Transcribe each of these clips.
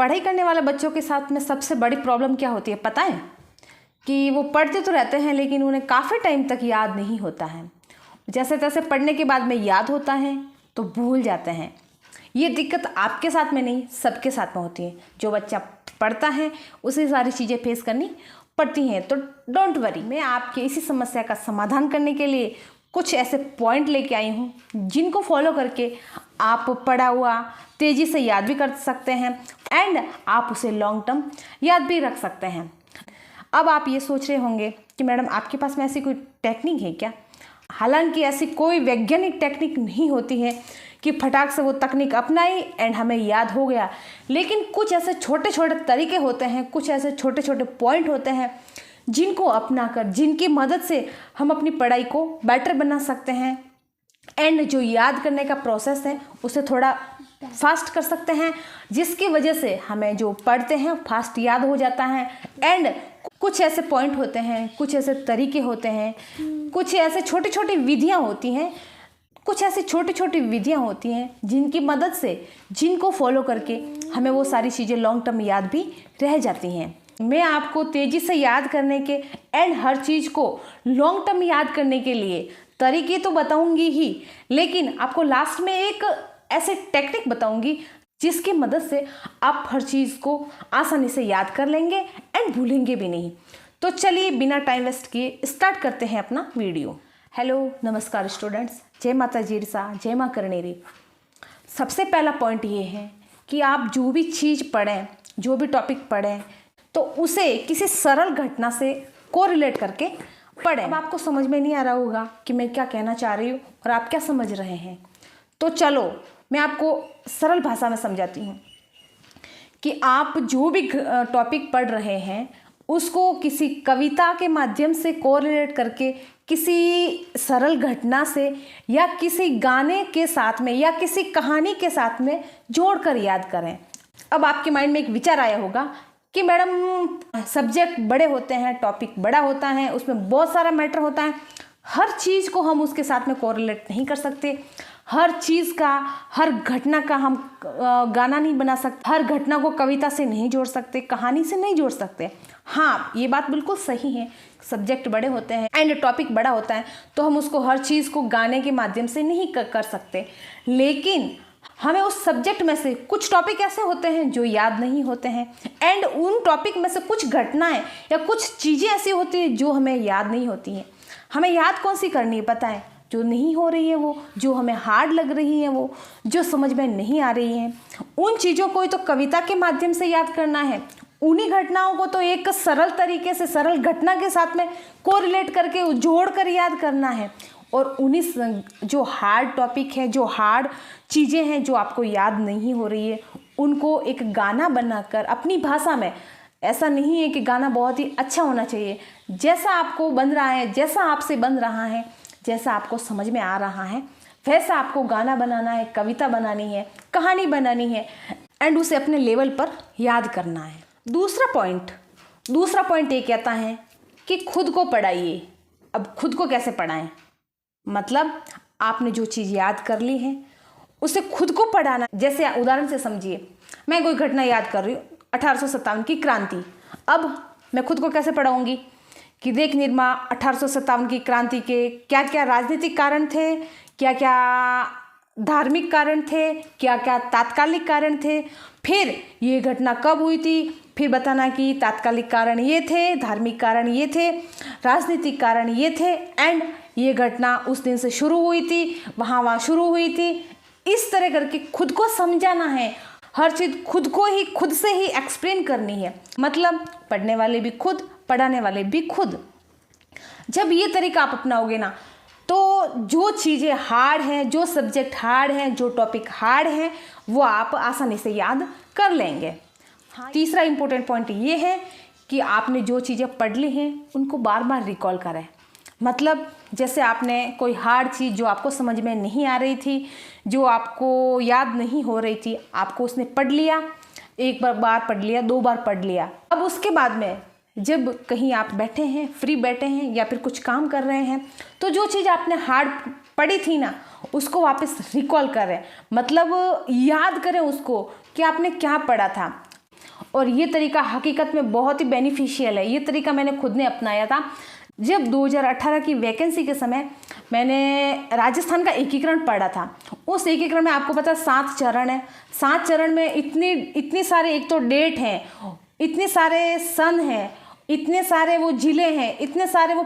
पढ़ाई करने वाले बच्चों के साथ में सबसे बड़ी प्रॉब्लम क्या होती है पता है? कि वो पढ़ते तो रहते हैं लेकिन उन्हें काफ़ी टाइम तक याद नहीं होता है। जैसे तैसे पढ़ने के बाद में याद होता है तो भूल जाते हैं। ये दिक्कत आपके साथ में नहीं, सबके साथ में होती है। जो बच्चा पढ़ता है उसे सारी चीज़ें फेस करनी पड़ती हैं। तो डोंट वरी, मैं आपकी इसी समस्या का समाधान करने के लिए कुछ ऐसे पॉइंट लेके आई हूँ जिनको फॉलो करके आप पढ़ा हुआ तेज़ी से याद भी कर सकते हैं एंड आप उसे लॉन्ग टर्म याद भी रख सकते हैं। अब आप ये सोच रहे होंगे कि मैडम आपके पास में ऐसी कोई टेक्निक है क्या? हालांकि ऐसी कोई वैज्ञानिक टेक्निक नहीं होती है कि फटाक से वो तकनीक अपनाई एंड हमें याद हो गया, लेकिन कुछ ऐसे छोटे छोटे तरीके होते हैं, कुछ ऐसे छोटे छोटे पॉइंट होते हैं जिनको अपनाकर, जिनकी मदद से हम अपनी पढ़ाई को बेटर बना सकते हैं एंड जो याद करने का प्रोसेस है उसे थोड़ा फास्ट कर सकते हैं, जिसकी वजह से हमें जो पढ़ते हैं फास्ट याद हो जाता है। एंड कुछ ऐसे पॉइंट होते हैं, कुछ ऐसे तरीके होते हैं, कुछ ऐसे छोटी छोटी विधियां होती हैं, कुछ ऐसी छोटी छोटी विधियां होती हैं जिनकी मदद से, जिनको फॉलो करके हमें वो सारी चीज़ें लॉन्ग टर्म याद भी रह जाती हैं। मैं आपको तेज़ी से याद करने के एंड हर चीज़ को लॉन्ग टर्म याद करने के लिए तरीके तो बताऊंगी ही, लेकिन आपको लास्ट में एक ऐसे टेक्निक बताऊंगी जिसकी मदद से आप हर चीज़ को आसानी से याद कर लेंगे एंड भूलेंगे भी नहीं। तो चलिए बिना टाइम वेस्ट किए स्टार्ट करते हैं अपना वीडियो। हेलो नमस्कार स्टूडेंट्स, जय माता जीरसा, जय माँ करनेरी। सबसे पहला पॉइंट ये है कि आप जो भी चीज़ पढ़ें, जो भी टॉपिक पढ़ें, तो उसे किसी सरल घटना से कोरिलेट करके पढ़ें। अब आपको समझ में नहीं आ रहा होगा कि मैं क्या कहना चाह रही हूँ और आप क्या समझ रहे हैं, तो चलो मैं आपको सरल भाषा में समझाती हूँ कि आप जो भी टॉपिक पढ़ रहे हैं उसको किसी कविता के माध्यम से कोरिलेट करके, किसी सरल घटना से या किसी गाने के साथ में या किसी कहानी के साथ में जोड़कर याद करें। अब आपके माइंड में एक विचार आया होगा कि मैडम सब्जेक्ट बड़े होते हैं, टॉपिक बड़ा होता है, उसमें बहुत सारा मैटर होता है, हर चीज़ को हम उसके साथ में कोरिलेट नहीं कर सकते, हर चीज़ का, हर घटना का हम गाना नहीं बना सकते, हर घटना को कविता से नहीं जोड़ सकते, कहानी से नहीं जोड़ सकते। हाँ, ये बात बिल्कुल सही है, सब्जेक्ट बड़े होते हैं एंड टॉपिक बड़ा होता है तो हम उसको हर चीज़ को गाने के माध्यम से नहीं कर सकते, लेकिन हमें उस सब्जेक्ट में से कुछ टॉपिक ऐसे होते हैं जो याद नहीं होते हैं एंड उन टॉपिक में से कुछ घटनाएं या कुछ चीज़ें ऐसी होती हैं जो हमें याद नहीं होती हैं। हमें याद कौन सी करनी है पता है? जो नहीं हो रही है, वो जो हमें हार्ड लग रही है, वो जो समझ में नहीं आ रही है, उन चीज़ों को तो कविता के माध्यम से याद करना है। उन्हीं घटनाओं को तो एक सरल तरीके से, सरल घटना के साथ में कोरिलेट करके जोड़ कर याद करना है। और उन्हीं जो हार्ड टॉपिक है, जो हार्ड चीज़ें हैं जो आपको याद नहीं हो रही है, उनको एक गाना बनाकर अपनी भाषा में, ऐसा नहीं है कि गाना बहुत ही अच्छा होना चाहिए, जैसा आपको बन रहा है, जैसा आपसे बन रहा है, जैसा आपको समझ में आ रहा है, वैसा आपको गाना बनाना है, कविता बनानी है, कहानी बनानी है एंड उसे अपने लेवल पर याद करना है। दूसरा पॉइंट ये कहता है कि खुद को पढ़ाइए। अब खुद को कैसे पढ़ाएं? मतलब आपने जो चीज़ याद कर ली है उसे खुद को पढ़ाना। जैसे उदाहरण से समझिए, मैं कोई घटना याद कर रही हूँ, 1857 की क्रांति। अब मैं खुद को कैसे पढ़ाऊँगी कि देख निर्मा, 1857 की क्रांति के क्या क्या राजनीतिक कारण थे, क्या क्या धार्मिक कारण थे, क्या क्या तात्कालिक कारण थे, फिर ये घटना कब हुई थी, फिर बताना कि तात्कालिक कारण ये थे, धार्मिक कारण ये थे, राजनीतिक कारण ये थे एंड ये घटना उस दिन से शुरू हुई थी, वहाँ शुरू हुई थी। इस तरह करके खुद को समझाना है, हर चीज़ खुद को ही, खुद से ही एक्सप्लेन करनी है। मतलब पढ़ने वाले भी खुद, पढ़ाने वाले भी खुद। जब ये तरीका आप अपनाओगे ना, तो जो चीज़ें हार्ड हैं, जो सब्जेक्ट हार्ड हैं, जो टॉपिक हार्ड हैं, वो आप आसानी से याद कर लेंगे। तीसरा इम्पोर्टेंट पॉइंट ये है कि आपने जो चीज़ें पढ़ ली हैं उनको बार बार रिकॉल करें। मतलब जैसे आपने कोई हार्ड चीज़ जो आपको समझ में नहीं आ रही थी, जो आपको याद नहीं हो रही थी, आपको उसने पढ़ लिया, एक बार पढ़ लिया, 2 बार पढ़ लिया। अब उसके बाद में जब कहीं आप बैठे हैं, फ्री बैठे हैं या फिर कुछ काम कर रहे हैं, तो जो चीज़ आपने हार्ड पढ़ी थी ना, उसको वापस रिकॉल करें। मतलब याद करें उसको कि आपने क्या पढ़ा था। और ये तरीका हकीकत में बहुत ही बेनिफिशियल है। ये तरीका मैंने खुद ने अपनाया था जब 2018 की वैकेंसी के समय मैंने राजस्थान का एकीकरण पढ़ा था। उस एकीकरण में आपको पता 7 चरण है। 7 चरण में इतनी सारे, एक तो डेट हैं, इतने सारे सन हैं, इतने सारे वो जिले हैं, इतने सारे वो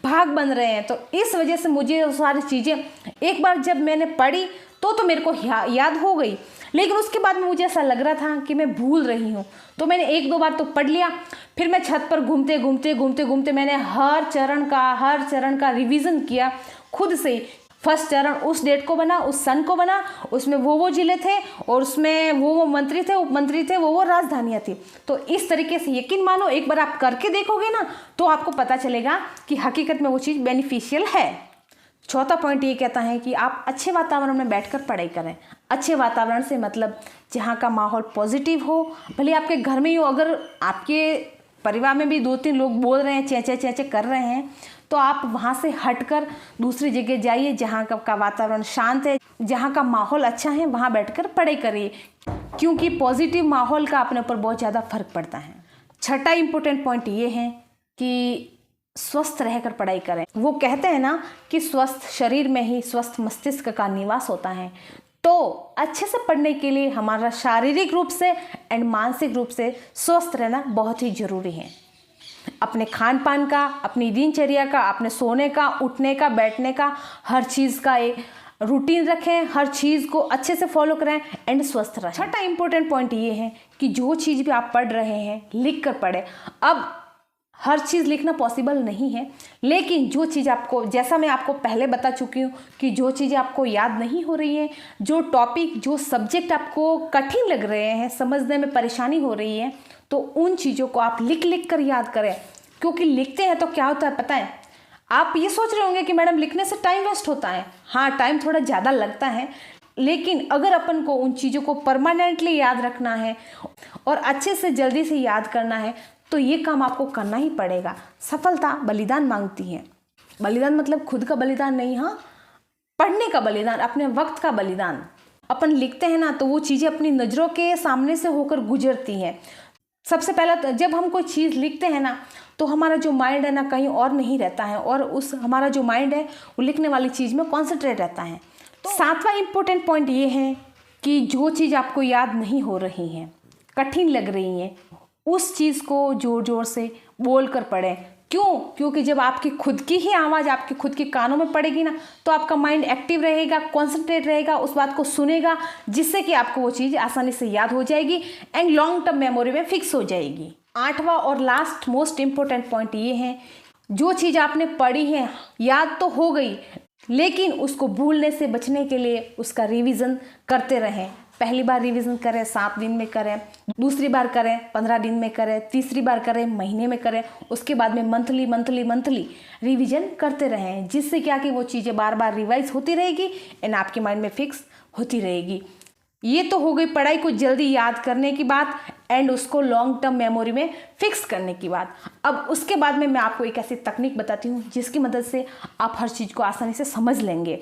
भाग बन रहे हैं। तो इस वजह से मुझे वो सारी चीज़ें एक बार जब मैंने पढ़ी तो मेरे को याद हो गई, लेकिन उसके बाद में मुझे ऐसा लग रहा था कि मैं भूल रही हूँ। तो मैंने 1-2 बार तो पढ़ लिया, फिर मैं छत पर घूमते मैंने हर चरण का रिवीजन किया खुद से। फर्स्ट चरण उस डेट को बना, उस सन को बना, उसमें वो जिले थे और उसमें वो मंत्री थे, उप मंत्री थे, वो राजधानियाँ थी। तो इस तरीके से यकीन मानो एक बार आप करके देखोगे ना तो आपको पता चलेगा कि हकीकत में वो चीज़ बेनिफिशियल है। चौथा पॉइंट ये कहता है कि आप अच्छे वातावरण में बैठकर पढ़ाई करें। अच्छे वातावरण से मतलब जहाँ का माहौल पॉजिटिव हो, भले आपके घर में ही हो, अगर आपके परिवार में भी 2-3 लोग बोल रहे हैं, चेंचे कर रहे हैं, तो आप वहाँ से हटकर दूसरी जगह जाइए जहाँ का वातावरण शांत है, जहाँ का माहौल अच्छा है, वहाँ बैठकर पढ़ाई करिए, क्योंकि पॉजिटिव माहौल का अपने ऊपर बहुत ज़्यादा फर्क पड़ता है। छठा इम्पोर्टेंट पॉइंट ये है कि स्वस्थ रहकर पढ़ाई करें। वो कहते हैं ना कि स्वस्थ शरीर में ही स्वस्थ मस्तिष्क का निवास होता है। तो अच्छे से पढ़ने के लिए हमारा शारीरिक रूप से एंड मानसिक रूप से स्वस्थ रहना बहुत ही ज़रूरी है। अपने खान पान का, अपनी दिनचर्या का, अपने सोने का, उठने का, बैठने का, हर चीज़ का एक रूटीन रखें, हर चीज़ को अच्छे से फॉलो करें एंड स्वस्थ रहें। छठा इंपॉर्टेंट पॉइंट ये है कि जो चीज़ भी आप पढ़ रहे हैं लिख कर पढ़ें। अब हर चीज़ लिखना पॉसिबल नहीं है, लेकिन जो चीज़ आपको, जैसा मैं आपको पहले बता चुकी हूँ कि जो चीज़ें आपको याद नहीं हो रही हैं, जो टॉपिक, जो सब्जेक्ट आपको कठिन लग रहे हैं, समझने में परेशानी हो रही है, तो उन चीज़ों को आप लिख कर याद करें। क्योंकि लिखते हैं तो क्या होता है पता है, आप ये सोच रहे होंगे कि मैडम लिखने से टाइम वेस्ट होता है। हाँ, टाइम थोड़ा ज़्यादा लगता है, लेकिन अगर अपन को उन चीज़ों को परमानेंटली याद रखना है और अच्छे से जल्दी से याद करना है तो ये काम आपको करना ही पड़ेगा। सफलता बलिदान मांगती है। बलिदान मतलब खुद का बलिदान नहीं, हाँ, पढ़ने का बलिदान, अपने वक्त का बलिदान। अपन लिखते हैं ना तो वो चीज़ें अपनी नज़रों के सामने से होकर गुजरती हैं। सबसे पहला तो जब हम कोई चीज़ लिखते हैं ना तो हमारा जो माइंड है ना कहीं और नहीं रहता है, और हमारा जो माइंड है वो लिखने वाली चीज़ में कॉन्सेंट्रेट रहता है। तो सातवां इम्पोर्टेंट पॉइंट ये है कि जो चीज़ आपको याद नहीं हो रही है, कठिन लग रही है, उस चीज़ को ज़ोर ज़ोर से बोल कर पढ़ें। क्यों? क्योंकि जब आपकी खुद की ही आवाज़ आपके खुद के कानों में पड़ेगी ना तो आपका माइंड एक्टिव रहेगा, कॉन्सेंट्रेट रहेगा, उस बात को सुनेगा, जिससे कि आपको वो चीज़ आसानी से याद हो जाएगी एंड लॉन्ग टर्म मेमोरी में फिक्स हो जाएगी। आठवां और लास्ट मोस्ट इम्पोर्टेंट पॉइंट ये है, जो चीज़ आपने पढ़ी है याद तो हो गई, लेकिन उसको भूलने से बचने के लिए उसका रिवीजन करते रहें। पहली बार रिवीजन करें 7 दिन में करें, दूसरी बार करें 15 दिन में करें, तीसरी बार करें महीने में करें, उसके बाद में मंथली रिवीजन करते रहें, जिससे क्या कि वो चीज़ें बार बार रिवाइज होती रहेगी एंड आपके माइंड में फिक्स होती रहेगी। ये तो हो गई पढ़ाई को जल्दी याद करने की बात एंड उसको लॉन्ग टर्म मेमोरी में फिक्स करने की बात। अब उसके बाद में मैं आपको एक ऐसी तकनीक बताती हूँ जिसकी मदद से आप हर चीज़ को आसानी से समझ लेंगे।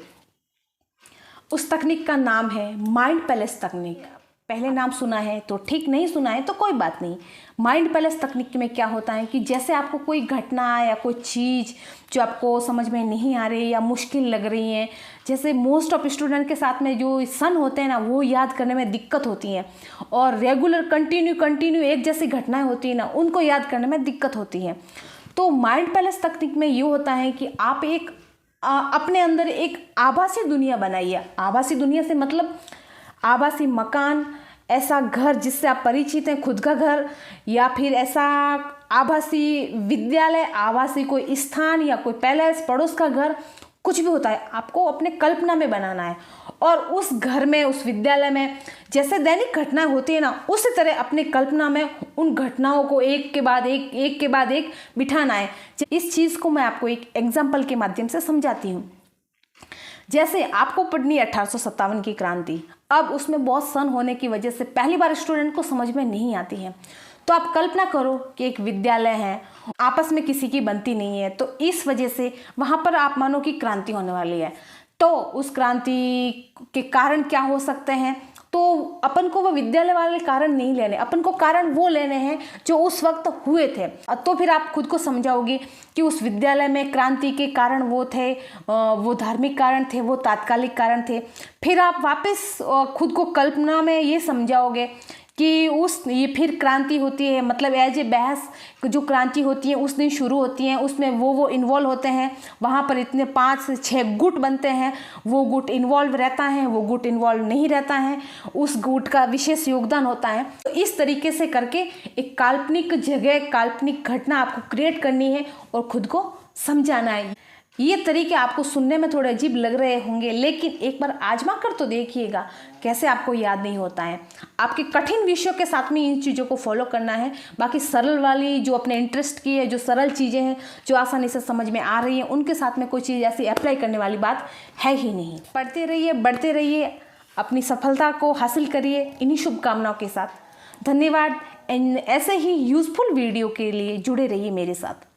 उस तकनीक का नाम है माइंड पैलेस तकनीक। पहले नाम सुना है तो ठीक, नहीं सुना है तो कोई बात नहीं। माइंड पैलेस तकनीक में क्या होता है कि जैसे आपको कोई घटना या कोई चीज़ जो आपको समझ में नहीं आ रही या मुश्किल लग रही है, जैसे मोस्ट ऑफ स्टूडेंट के साथ में जो सन होते हैं ना वो याद करने में दिक्कत होती है, और रेगुलर कंटिन्यू एक जैसी घटनाएं होती है ना उनको याद करने में दिक्कत होती है। तो माइंड पैलेस तकनीक में ये होता है कि आप एक अपने अंदर एक आभासी दुनिया बनाइए। आभासी दुनिया से मतलब आभासी मकान, ऐसा घर जिससे आप परिचित हैं, खुद का घर, या फिर ऐसा आभासी विद्यालय, आभासी कोई स्थान या कोई पैलेस, पड़ोस का घर, कुछ भी होता है, आपको अपने कल्पना में बनाना है। और उस घर में, उस विद्यालय में जैसे दैनिक घटनाएं होती है ना उसी तरह अपने कल्पना में उन घटनाओं को एक के बाद एक बिठाना है। इस चीज़ को मैं आपको एक एग्जाम्पल के माध्यम से समझाती हूँ। जैसे आपको पढ़नी 1857 की क्रांति, अब उसमें बहुत सन होने की वजह से पहली बार स्टूडेंट को समझ में नहीं आती है। तो आप कल्पना करो कि एक विद्यालय है, आपस में किसी की बनती नहीं है, तो इस वजह से वहाँ पर आप मानो कि क्रांति होने वाली है। तो उस क्रांति के कारण क्या हो सकते हैं, तो अपन को वो विद्यालय वाले कारण नहीं लेने, अपन को कारण वो लेने हैं जो उस वक्त हुए थे। तो फिर आप खुद को समझाओगे कि उस विद्यालय में क्रांति के कारण वो थे, वो धार्मिक कारण थे, वो तात्कालिक कारण थे। फिर आप वापस खुद को कल्पना में ये समझाओगे कि ये फिर क्रांति होती है, मतलब एज ए बहस जो क्रांति होती है उस दिन शुरू होती है, उसमें वो इन्वॉल्व होते हैं, वहाँ पर इतने 5 से 6 गुट बनते हैं, वो गुट इन्वॉल्व रहता है, वो गुट इन्वॉल्व नहीं रहता है, उस गुट का विशेष योगदान होता है। तो इस तरीके से करके एक काल्पनिक जगह, काल्पनिक घटना आपको क्रिएट करनी है और खुद को समझाना है। ये तरीके आपको सुनने में थोड़े अजीब लग रहे होंगे, लेकिन एक बार आजमा कर तो देखिएगा कैसे आपको याद नहीं होता है। आपके कठिन विषयों के साथ में इन चीज़ों को फॉलो करना है, बाकी सरल वाली जो अपने इंटरेस्ट की है, जो सरल चीज़ें हैं, जो आसानी से समझ में आ रही हैं, उनके साथ में कोई चीज़ ऐसी अप्लाई करने वाली बात है ही नहीं। पढ़ते रहिए, बढ़ते रहिए, अपनी सफलता को हासिल करिए इन्हीं शुभकामनाओं के साथ। धन्यवाद। ऐसे ही यूज़फुल वीडियो के लिए जुड़े रहिए मेरे साथ।